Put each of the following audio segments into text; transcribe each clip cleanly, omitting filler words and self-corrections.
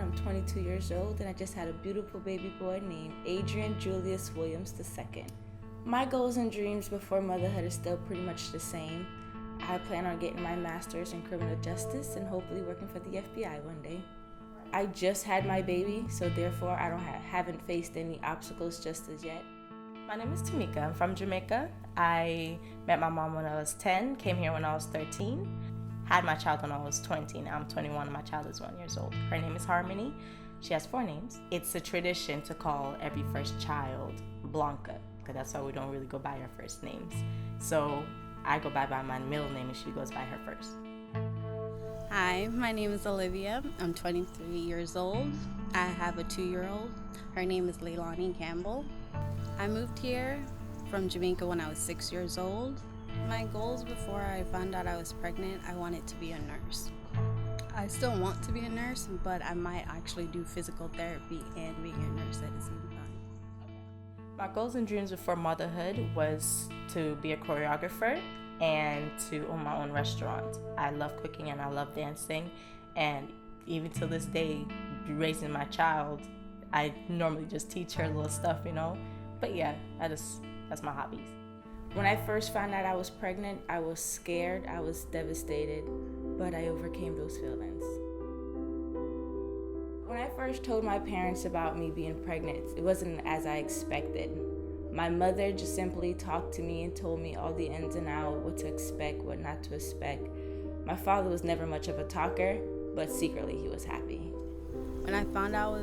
everyone. I'm 22 years old and I just had a beautiful baby boy named Adrian Julius Williams II. My goals and dreams before motherhood are still pretty much the same. I plan on getting my master's in criminal justice and hopefully working for the FBI one day. I just had my baby, so therefore I haven't faced any obstacles just as yet. My name is Tamika. I'm from Jamaica. I met my mom when I was 10, came here when I was 13, had my child when I was 20. Now I'm 21 and my child is 1 year old. Her name is Harmony. She has 4 names. It's a tradition to call every first child Blanca, because that's why we don't really go by our first names. So I go by my middle name and she goes by her first. Hi, my name is Olivia. I'm 23 years old. I have a 2-year-old. Her name is Leilani Campbell. I moved here from Jamaica when I was 6 years old. My goals before I found out I was pregnant, I wanted to be a nurse. I still want to be a nurse, but I might actually do physical therapy and being a nurse at the same time. My goals and dreams before motherhood was to be a choreographer and to own my own restaurant. I love cooking and I love dancing, and even to this day, raising my child, I normally just teach her little stuff, But yeah, that's my hobbies. When I first found out I was pregnant, I was scared, I was devastated, but I overcame those feelings. When I first told my parents about me being pregnant, it wasn't as I expected. My mother just simply talked to me and told me all the ins and outs, what to expect, what not to expect. My father was never much of a talker, but secretly he was happy. When I found out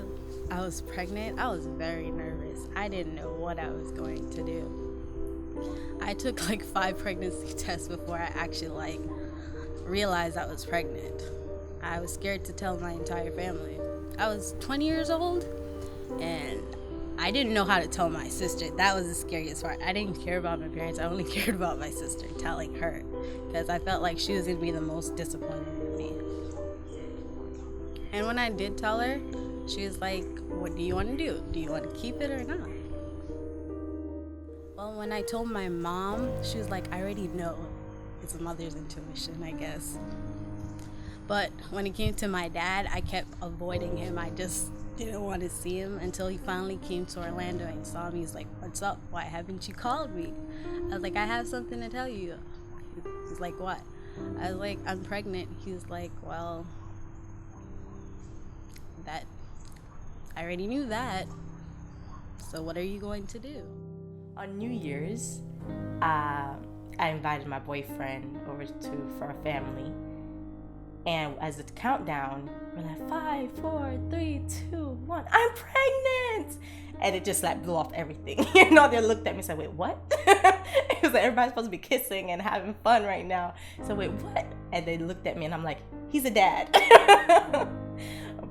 I was pregnant, I was very nervous. I didn't know what I was going to do. I took 5 pregnancy tests before I actually realized I was pregnant. I was scared to tell my entire family. I was 20 years old and I didn't know how to tell my sister. That was the scariest part. I didn't care about my parents. I only cared about my sister, telling her, because I felt like she was going to be the most disappointed in me. And when I did tell her, she was like, what do you want to do? Do you want to keep it or not? Well, when I told my mom, she was like, I already know. It's a mother's intuition, I guess. But when it came to my dad, I kept avoiding him. I just didn't want to see him until he finally came to Orlando and saw me. He's like, what's up? Why haven't you called me? I was like, I have something to tell you. He's like, what? I was like, I'm pregnant. He was like, well, I already knew that. So what are you going to do? On New Year's, I invited my boyfriend over for a family. And as the countdown, we're like, 5, 4, 3, 2, 1, I'm pregnant! And it just blew off everything. They looked at me and said, wait, what? It was like, everybody's supposed to be kissing and having fun right now. So wait, what? And they looked at me and I'm like, he's a dad.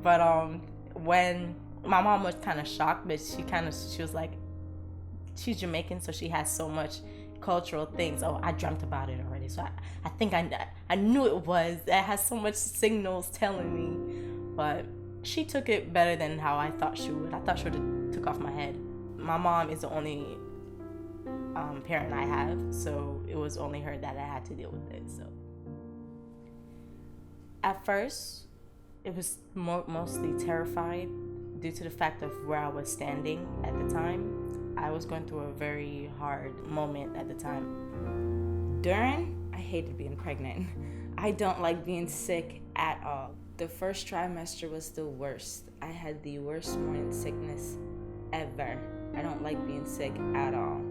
But when my mom was kind of shocked, but she was like, she's Jamaican, so she has so much cultural things. Oh, I dreamt about it already. So I think I knew it was. It has so much signals telling me. But she took it better than how I thought she would. I thought she would have took off my head. My mom is the only parent I have, so it was only her that I had to deal with it. So at first, it was mostly terrified due to the fact of where I was standing at the time. I was going through a very hard moment at the time. I hated being pregnant. I don't like being sick at all. The first trimester was the worst. I had the worst morning sickness ever. I don't like being sick at all.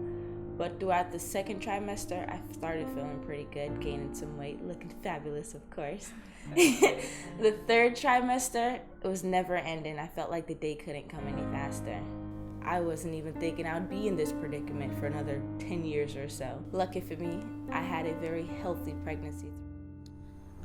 But throughout the second trimester, I started feeling pretty good, gaining some weight, looking fabulous, of course. The third trimester, it was never ending. I felt like the day couldn't come any faster. I wasn't even thinking I would be in this predicament for another 10 years or so. Lucky for me, I had a very healthy pregnancy.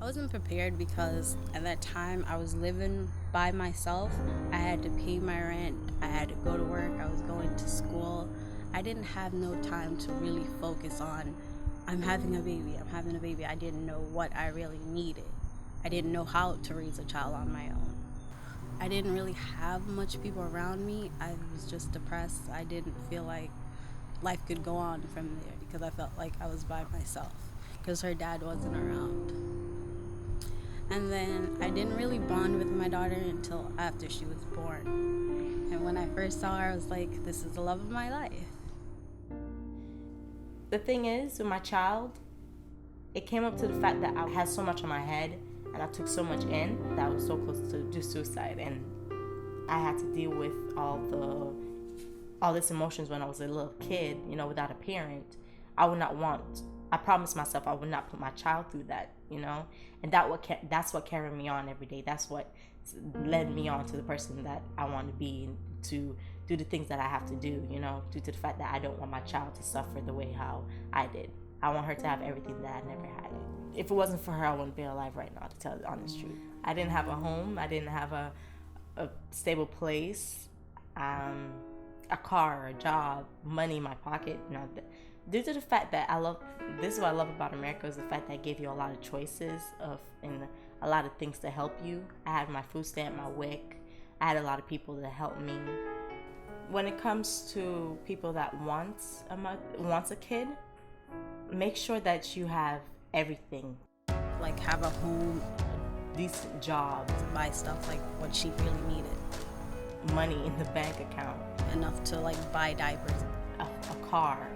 I wasn't prepared because at that time I was living by myself. I had to pay my rent. I had to go to work. I was going to school. I didn't have no time to really focus on, I'm having a baby. I didn't know what I really needed. I didn't know how to raise a child on my own. I didn't really have much people around me. I was just depressed. I didn't feel like life could go on from there because I felt like I was by myself because her dad wasn't around. And then I didn't really bond with my daughter until after she was born. And when I first saw her, I was like, this is the love of my life. The thing is, with my child, it came up to the fact that I had so much on my head and I took so much in that I was so close to do suicide. And I had to deal with all these emotions when I was a little kid, you know, without a parent. I promised myself I would not put my child through that, you know, and that's what carried me on every day. That's what led me on to the person that I want to be, and to do the things that I have to do, you know, due to the fact that I don't want my child to suffer the way how I did. I want her to have everything that I never had. If it wasn't for her, I wouldn't be alive right now, to tell the honest truth. I didn't have a home. I didn't have a stable place, a car, a job, money in my pocket. You know, due to the fact that this is what I love about America, is the fact that it gave you a lot of choices and a lot of things to help you. I had my food stamp, my WIC. I had a lot of people that helped me. When it comes to people that wants a kid, make sure that you have everything. Like have a home, decent job, buy stuff like what she really needed. Money in the bank account. Enough to like buy diapers. A car.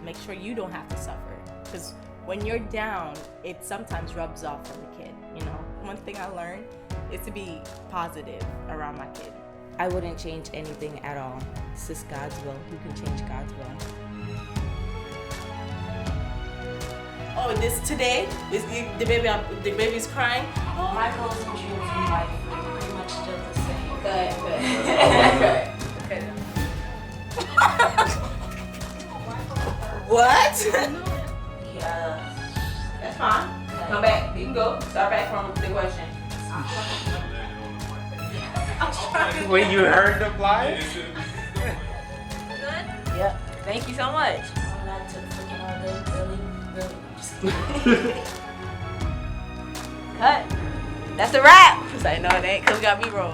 Make sure you don't have to suffer. Because when you're down, it sometimes rubs off on the kid, you know? One thing I learned is to be positive around my kid. I wouldn't change anything at all. It's just God's will. Who can change God's will? Oh, the baby's crying. My goals and dreams in life are pretty much still the same. Good. What? Yeah. That's fine. Come back. You can go. Start back from the question. When you heard the flies? Good? Yep. Thank you so much. I'm not to freaking all the really. Just kidding. Cut. That's a wrap. I know it ain't, because we got B-roll.